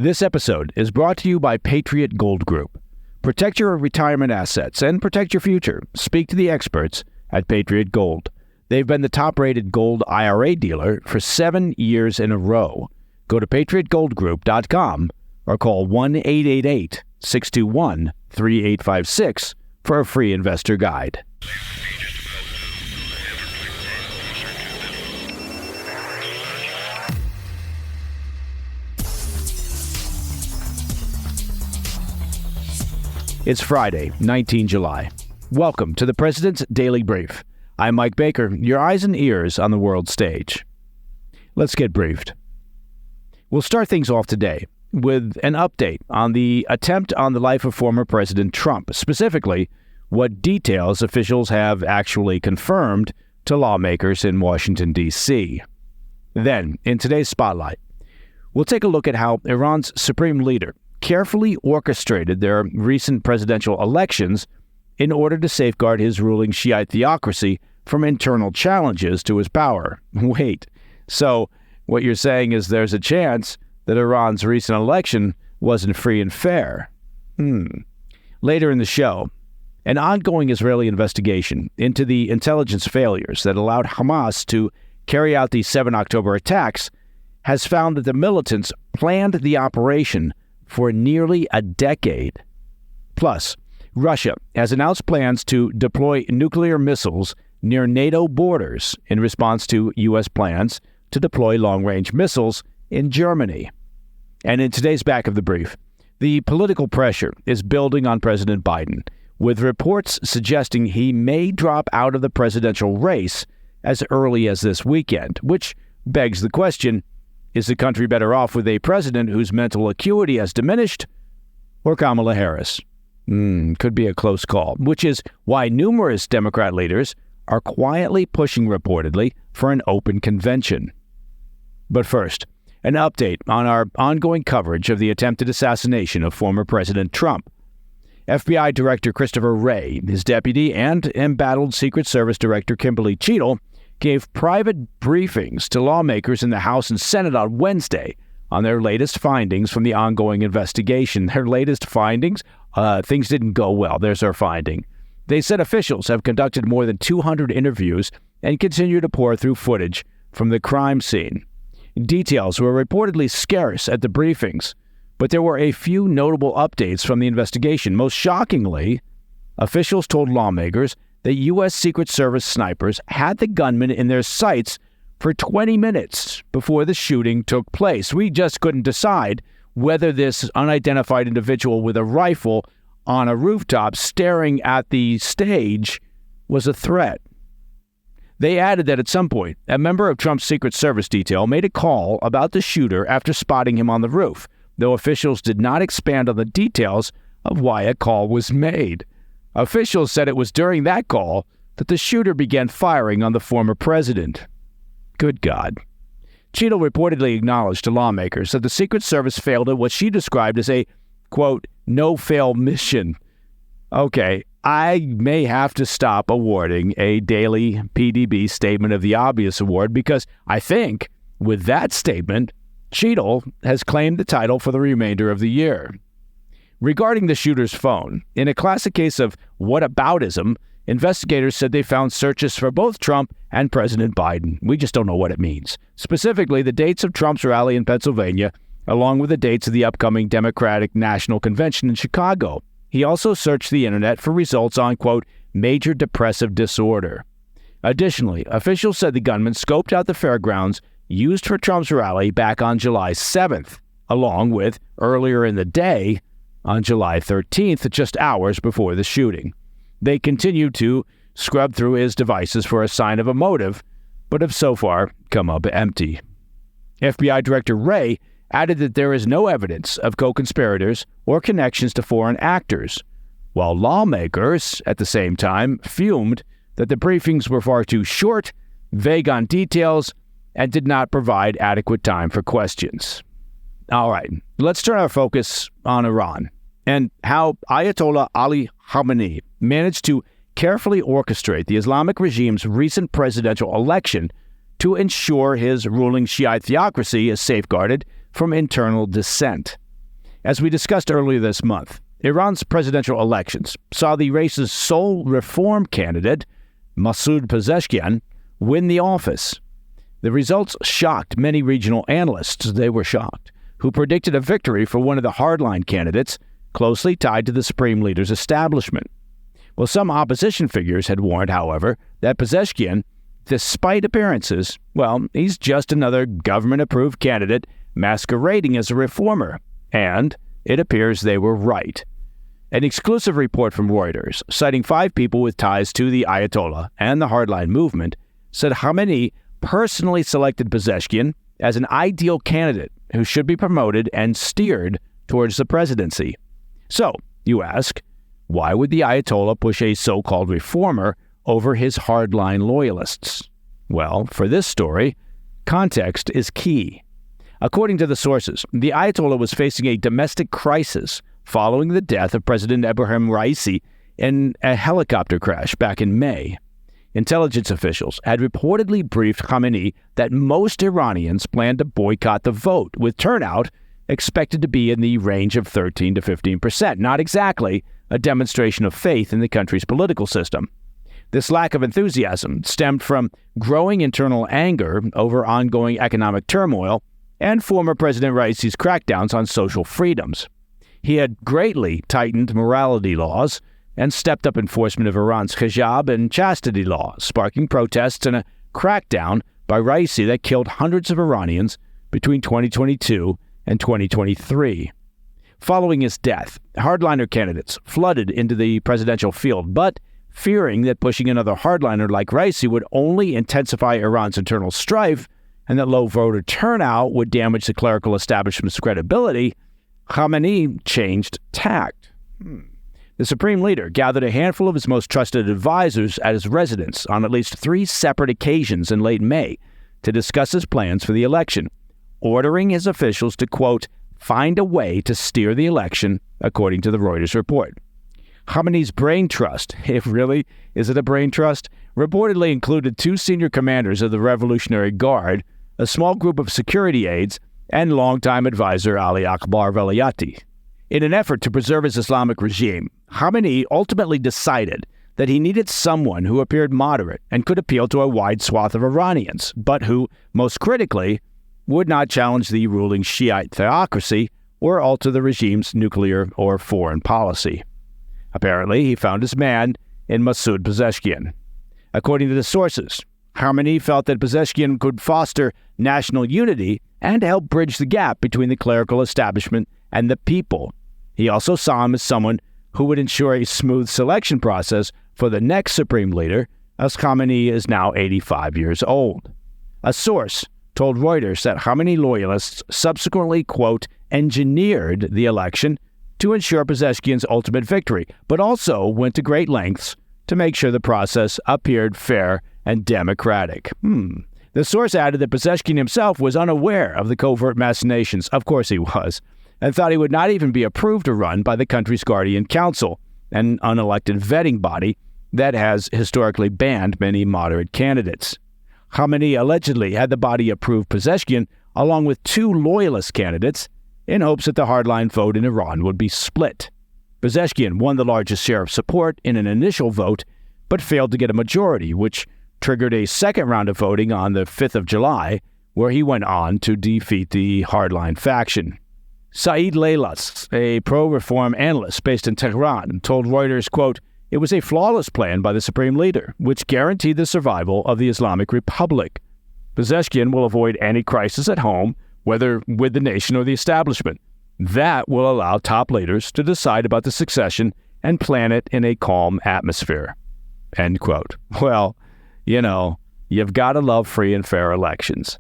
This episode is brought to you by Patriot Gold Group. Protect your retirement assets and protect your future. Speak to the experts at Patriot Gold. They've been the top-rated gold IRA dealer for 7 years in a row. Go to patriotgoldgroup.com or call 1-888-621-3856 for a free investor guide. It's Friday, 19 July. Welcome to the President's Daily Brief. I'm Mike Baker, your eyes and ears on the world stage. Let's get briefed. We'll start things off today with an update on the attempt on the life of former President Trump, specifically what details officials have actually confirmed to lawmakers in Washington, D.C. Then, in today's Spotlight, we'll take a look at how Iran's supreme leader carefully orchestrated their recent presidential elections in order to safeguard his ruling Shi'ite theocracy from internal challenges to his power. Wait, so what you're saying is there's a chance that Iran's recent election wasn't free and fair? Later in the show, an ongoing Israeli investigation into the intelligence failures that allowed Hamas to carry out the 7 October attacks has found that the militants planned the operation for nearly a decade. Plus, Russia has announced plans to deploy nuclear missiles near NATO borders in response to U.S. plans to deploy long-range missiles in Germany. And in today's Back of the Brief, the political pressure is building on President Biden, with reports suggesting he may drop out of the presidential race as early as this weekend, which begs the question, is the country better off with a president whose mental acuity has diminished, or Kamala Harris? Could be a close call, which is why numerous Democrat leaders are quietly pushing, reportedly, for an open convention. But first, an update on our ongoing coverage of the attempted assassination of former President Trump. FBI Director Christopher Wray, his deputy, and embattled Secret Service Director Kimberly Cheadle gave private briefings to lawmakers in the House and Senate on Wednesday on their latest findings from the ongoing investigation. Their latest findings? Things didn't go well. There's our finding. They said officials have conducted more than 200 interviews and continue to pour through footage from the crime scene. Details were reportedly scarce at the briefings, but there were a few notable updates from the investigation. Most shockingly, officials told lawmakers that U.S. Secret Service snipers had the gunman in their sights for 20 minutes before the shooting took place. We just couldn't decide whether this unidentified individual with a rifle on a rooftop staring at the stage was a threat. They added that at some point, a member of Trump's Secret Service detail made a call about the shooter after spotting him on the roof, though officials did not expand on the details of why a call was made. Officials said it was during that call that the shooter began firing on the former president. Good God. Cheadle reportedly acknowledged to lawmakers that the Secret Service failed at what she described as a, quote, no-fail mission. Okay, I may have to stop awarding a daily PDB Statement of the Obvious award because I think, with that statement, Cheadle has claimed the title for the remainder of the year. Regarding the shooter's phone, in a classic case of whataboutism, investigators said they found searches for both Trump and President Biden. We just don't know what it means. Specifically, the dates of Trump's rally in Pennsylvania, along with the dates of the upcoming Democratic National Convention in Chicago. He also searched the internet for results on, quote, major depressive disorder. Additionally, officials said the gunman scoped out the fairgrounds used for Trump's rally back on July 7th, along with, earlier in the day, on July 13th, just hours before the shooting. They continued to scrub through his devices for a sign of a motive, but have so far come up empty. FBI Director Wray added that there is no evidence of co-conspirators or connections to foreign actors, while lawmakers, at the same time, fumed that the briefings were far too short, vague on details, and did not provide adequate time for questions. All right, let's turn our focus on Iran and how Ayatollah Ali Khamenei managed to carefully orchestrate the Islamic regime's recent presidential election to ensure his ruling Shi'ite theocracy is safeguarded from internal dissent. As we discussed earlier this month, Iran's presidential elections saw the race's sole reform candidate, Masoud Pezeshkian, win the office. The results shocked many regional analysts. They were shocked, who predicted a victory for one of the hardline candidates closely tied to the supreme leader's establishment. Well, some opposition figures had warned, however, that Pezeshkian, despite appearances, well, he's just another government-approved candidate masquerading as a reformer. And it appears they were right. An exclusive report from Reuters, citing 5 people with ties to the Ayatollah and the hardline movement, said Khamenei personally selected Pezeshkian as an ideal candidate who should be promoted and steered towards the presidency. So, you ask, why would the Ayatollah push a so-called reformer over his hardline loyalists? Well, for this story, context is key. According to the sources, the Ayatollah was facing a domestic crisis following the death of President Ebrahim Raisi in a helicopter crash back in May. Intelligence officials had reportedly briefed Khamenei that most Iranians planned to boycott the vote, with turnout expected to be in the range of 13 to 15%, not exactly a demonstration of faith in the country's political system. This lack of enthusiasm stemmed from growing internal anger over ongoing economic turmoil and former President Raisi's crackdowns on social freedoms. He had greatly tightened morality laws and stepped up enforcement of Iran's hijab and chastity laws, sparking protests and a crackdown by Raisi that killed hundreds of Iranians between 2022 and 2023. Following his death, hardliner candidates flooded into the presidential field, but fearing that pushing another hardliner like Raisi would only intensify Iran's internal strife and that low voter turnout would damage the clerical establishment's credibility, Khamenei changed tact. The supreme leader gathered a handful of his most trusted advisors at his residence on at least 3 separate occasions in late May to discuss his plans for the election, ordering his officials to, quote, find a way to steer the election, according to the Reuters report. Khamenei's brain trust, is it a brain trust, reportedly included 2 senior commanders of the Revolutionary Guard, a small group of security aides, and longtime advisor Ali Akbar Velayati. In an effort to preserve his Islamic regime, Khamenei ultimately decided that he needed someone who appeared moderate and could appeal to a wide swath of Iranians, but who, most critically, would not challenge the ruling Shi'ite theocracy or alter the regime's nuclear or foreign policy. Apparently, he found his man in Masoud Pezeshkian. According to the sources, Khamenei felt that Pezeshkian could foster national unity and help bridge the gap between the clerical establishment and the people. He also saw him as someone who would ensure a smooth selection process for the next supreme leader, as Khamenei is now 85 years old. A source told Reuters that Khamenei loyalists subsequently, quote, engineered the election to ensure Pezeshkian's ultimate victory, but also went to great lengths to make sure the process appeared fair and democratic. The source added that Pezeshkian himself was unaware of the covert machinations, of course he was, and thought he would not even be approved to run by the country's Guardian Council, an unelected vetting body that has historically banned many moderate candidates. Khamenei allegedly had the body approve Pezeshkian along with 2 loyalist candidates in hopes that the hardline vote in Iran would be split. Pezeshkian won the largest share of support in an initial vote, but failed to get a majority, which triggered a second round of voting on the 5th of July, where he went on to defeat the hardline faction. Saeed Leilas, a pro-reform analyst based in Tehran, told Reuters, quote, it was a flawless plan by the supreme leader, which guaranteed the survival of the Islamic Republic. Pezeshkian will avoid any crisis at home, whether with the nation or the establishment. That will allow top leaders to decide about the succession and plan it in a calm atmosphere. End quote. Well, you've got to love free and fair elections.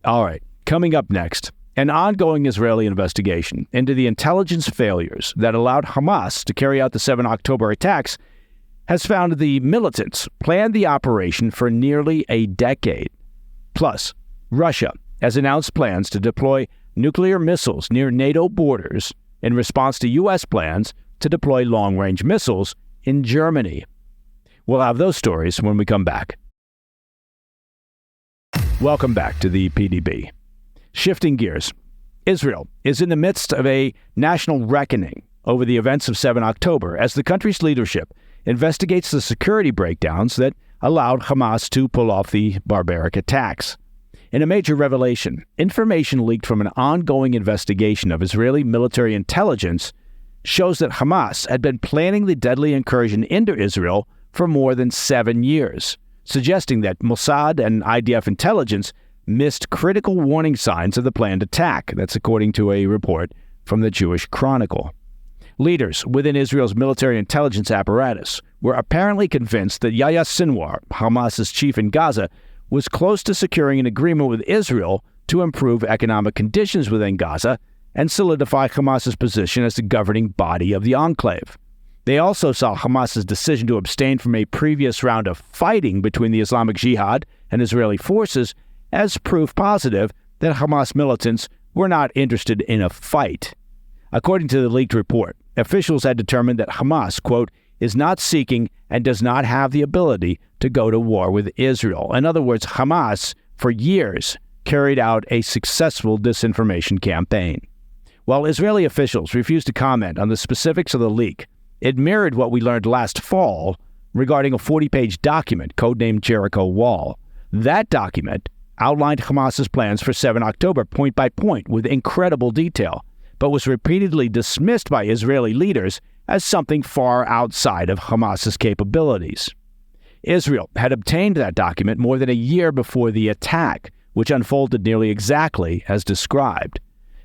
All right, coming up next, an ongoing Israeli investigation into the intelligence failures that allowed Hamas to carry out the 7 October attacks has found the militants planned the operation for nearly a decade. Plus, Russia has announced plans to deploy nuclear missiles near NATO borders in response to U.S. plans to deploy long-range missiles in Germany. We'll have those stories when we come back. Welcome back to the PDB. Shifting gears, Israel is in the midst of a national reckoning over the events of 7 October as the country's leadership investigates the security breakdowns that allowed Hamas to pull off the barbaric attacks. In a major revelation, information leaked from an ongoing investigation of Israeli military intelligence shows that Hamas had been planning the deadly incursion into Israel for more than 7 years, suggesting that Mossad and IDF intelligence missed critical warning signs of the planned attack. That's according to a report from the Jewish Chronicle. Leaders within Israel's military intelligence apparatus were apparently convinced that Yahya Sinwar, Hamas's chief in Gaza, was close to securing an agreement with Israel to improve economic conditions within Gaza and solidify Hamas's position as the governing body of the enclave. They also saw Hamas's decision to abstain from a previous round of fighting between the Islamic Jihad and Israeli forces as proof positive that Hamas militants were not interested in a fight. According to the leaked report, officials had determined that Hamas, quote, is not seeking and does not have the ability to go to war with Israel. In other words, Hamas, for years, carried out a successful disinformation campaign. While Israeli officials refused to comment on the specifics of the leak, it mirrored what we learned last fall regarding a 40-page document codenamed Jericho Wall. That document outlined Hamas's plans for 7 October point by point with incredible detail, but was repeatedly dismissed by Israeli leaders as something far outside of Hamas's capabilities. Israel had obtained that document more than a year before the attack, which unfolded nearly exactly as described.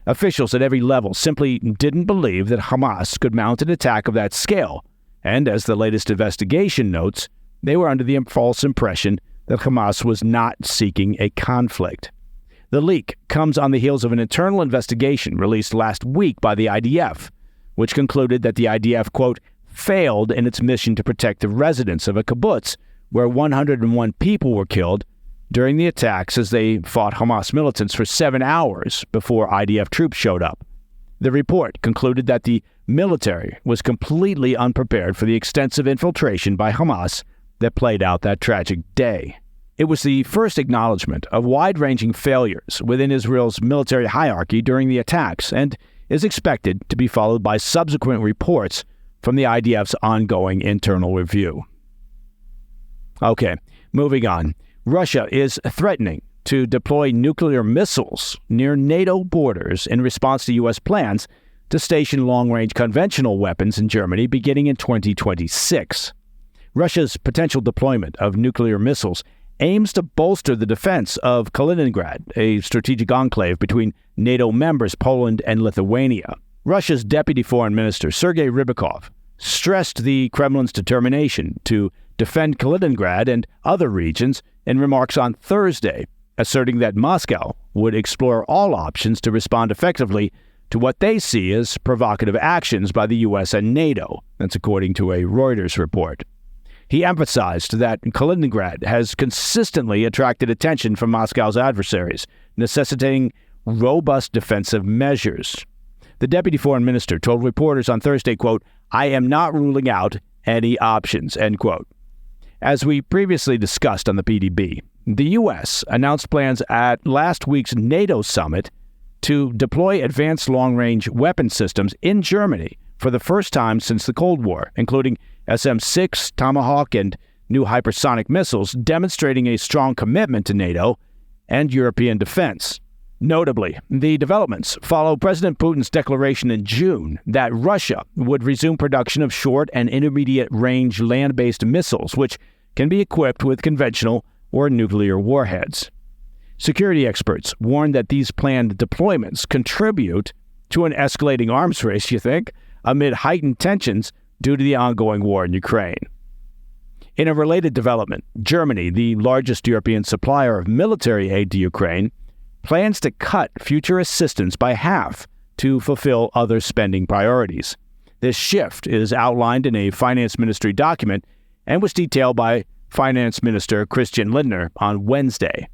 Officials at every level simply didn't believe that Hamas could mount an attack of that scale, and as the latest investigation notes, they were under the false impression that Hamas was not seeking a conflict. The leak comes on the heels of an internal investigation released last week by the IDF, which concluded that the IDF, quote, failed in its mission to protect the residents of a kibbutz where 101 people were killed during the attacks as they fought Hamas militants for 7 hours before IDF troops showed up. The report concluded that the military was completely unprepared for the extensive infiltration by Hamas that played out that tragic day. It was the first acknowledgement of wide-ranging failures within Israel's military hierarchy during the attacks and is expected to be followed by subsequent reports from the IDF's ongoing internal review. Okay, moving on. Russia is threatening to deploy nuclear missiles near NATO borders in response to U.S. plans to station long-range conventional weapons in Germany beginning in 2026. Russia's potential deployment of nuclear missiles aims to bolster the defense of Kaliningrad, a strategic enclave between NATO members Poland and Lithuania. Russia's Deputy Foreign Minister Sergei Rybakov stressed the Kremlin's determination to defend Kaliningrad and other regions in remarks on Thursday, asserting that Moscow would explore all options to respond effectively to what they see as provocative actions by the U.S. and NATO. That's according to a Reuters report. He emphasized that Kaliningrad has consistently attracted attention from Moscow's adversaries, necessitating robust defensive measures. The deputy foreign minister told reporters on Thursday, quote, "I am not ruling out any options," end quote. As we previously discussed on the PDB, the U.S. announced plans at last week's NATO summit to deploy advanced long-range weapon systems in Germany for the first time since the Cold War, including SM-6, Tomahawk, and new hypersonic missiles, demonstrating a strong commitment to NATO and European defense. Notably, the developments follow President Putin's declaration in June that Russia would resume production of short and intermediate-range land-based missiles, which can be equipped with conventional or nuclear warheads. Security experts warn that these planned deployments contribute to an escalating arms race, you think, amid heightened tensions due to the ongoing war in Ukraine. In a related development, Germany, the largest European supplier of military aid to Ukraine, plans to cut future assistance by half to fulfill other spending priorities. This shift is outlined in a finance ministry document and was detailed by Finance Minister Christian Lindner on Wednesday.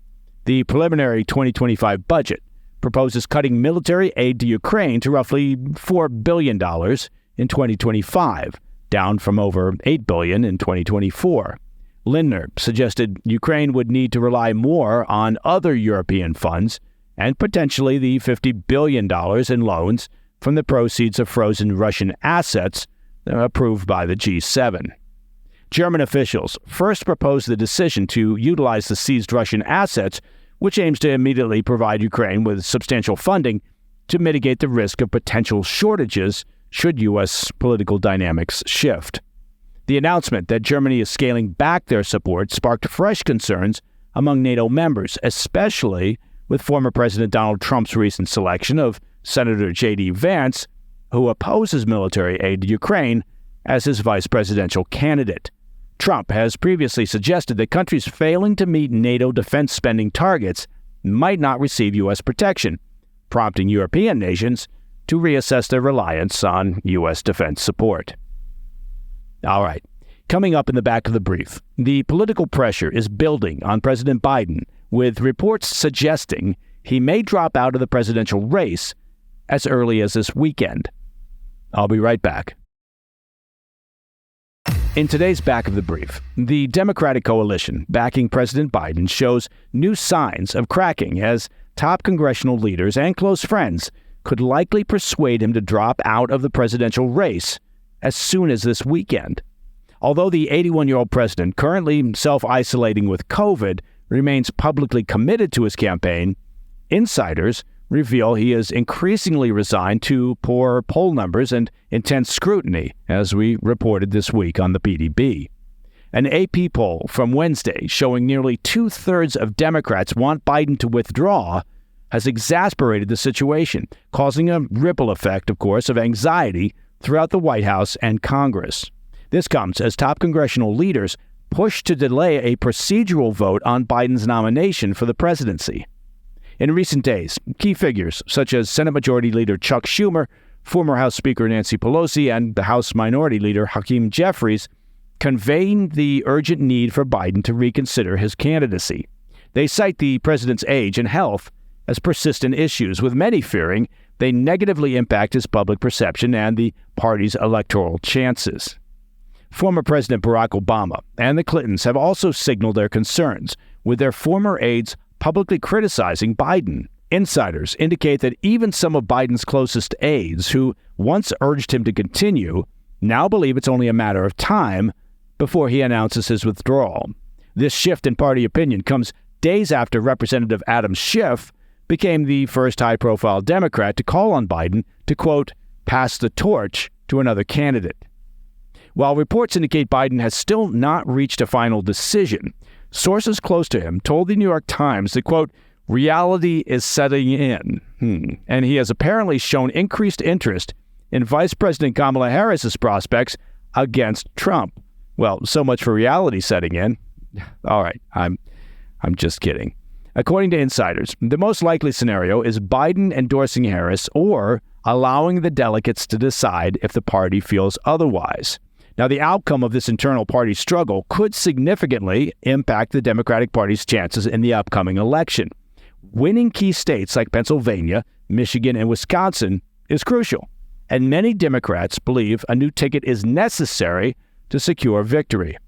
The preliminary 2025 budget proposes cutting military aid to Ukraine to roughly $4 billion in 2025, down from over $8 billion in 2024. Lindner suggested Ukraine would need to rely more on other European funds and potentially the $50 billion in loans from the proceeds of frozen Russian assets approved by the G7. German officials first proposed the decision to utilize the seized Russian assets, which aims to immediately provide Ukraine with substantial funding to mitigate the risk of potential shortages should U.S. political dynamics shift. The announcement that Germany is scaling back their support sparked fresh concerns among NATO members, especially with former President Donald Trump's recent selection of Senator J.D. Vance, who opposes military aid to Ukraine, as his vice presidential candidate. Trump has previously suggested that countries failing to meet NATO defense spending targets might not receive U.S. protection, prompting European nations to reassess their reliance on U.S. defense support. All right, coming up in the back of the brief, the political pressure is building on President Biden, with reports suggesting he may drop out of the presidential race as early as this weekend. I'll be right back. In today's Back of the Brief, the Democratic coalition backing President Biden shows new signs of cracking as top congressional leaders and close friends could likely persuade him to drop out of the presidential race as soon as this weekend. Although the 81-year-old president, currently self-isolating with COVID, remains publicly committed to his campaign, insiders reveal he is increasingly resigned to poor poll numbers and intense scrutiny, as we reported this week on the PDB. An AP poll from Wednesday showing nearly two-thirds of Democrats want Biden to withdraw has exasperated the situation, causing a ripple effect, of course, of anxiety throughout the White House and Congress. This comes as top congressional leaders push to delay a procedural vote on Biden's nomination for the presidency. In recent days, key figures such as Senate Majority Leader Chuck Schumer, former House Speaker Nancy Pelosi, and the House Minority Leader Hakeem Jeffries conveying the urgent need for Biden to reconsider his candidacy. They cite the president's age and health as persistent issues, with many fearing they negatively impact his public perception and the party's electoral chances. Former President Barack Obama and the Clintons have also signaled their concerns, with their former aides publicly criticizing Biden. Insiders indicate that even some of Biden's closest aides, who once urged him to continue, now believe it's only a matter of time before he announces his withdrawal. This shift in party opinion comes days after Representative Adam Schiff became the first high-profile Democrat to call on Biden to, quote, pass the torch to another candidate. While reports indicate Biden has still not reached a final decision, sources close to him told the New York Times that, quote, reality is setting in, and he has apparently shown increased interest in Vice President Kamala Harris's prospects against Trump. Well, so much for reality setting in. All right, I'm just kidding. According to insiders, the most likely scenario is Biden endorsing Harris or allowing the delegates to decide if the party feels otherwise. Now, the outcome of this internal party struggle could significantly impact the Democratic Party's chances in the upcoming election. Winning key states like Pennsylvania, Michigan, and Wisconsin is crucial, and many Democrats believe a new ticket is necessary to secure victory.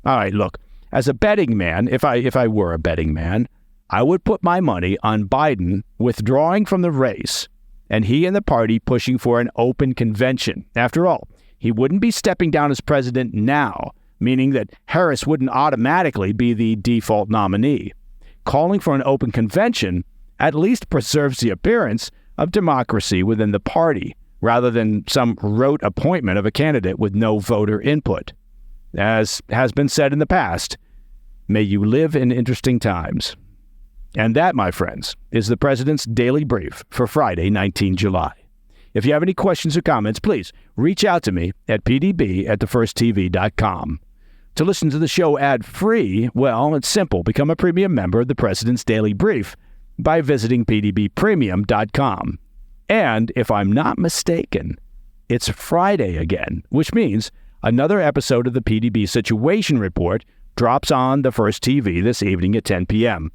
All right, look, as a betting man, if I were a betting man, I would put my money on Biden withdrawing from the race and he and the party pushing for an open convention. After all, he wouldn't be stepping down as president now, meaning that Harris wouldn't automatically be the default nominee. Calling for an open convention at least preserves the appearance of democracy within the party, rather than some rote appointment of a candidate with no voter input. As has been said in the past, may you live in interesting times. And that, my friends, is the President's Daily Brief for Friday, 19 July. If you have any questions or comments, please reach out to me at pdb@thefirsttv.com. To listen to the show ad-free, well, it's simple. Become a premium member of the President's Daily Brief by visiting pdbpremium.com. And if I'm not mistaken, it's Friday again, which means another episode of the PDB Situation Report drops on the First TV this evening at 10 p.m.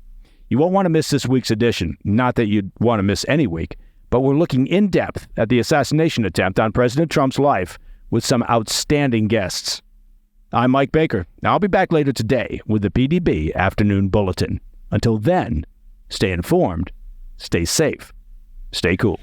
You won't want to miss this week's edition. Not that you'd want to miss any week, but we're looking in depth at the assassination attempt on President Trump's life with some outstanding guests. I'm Mike Baker. I'll be back later today with the PDB Afternoon Bulletin. Until then, stay informed, stay safe, stay cool.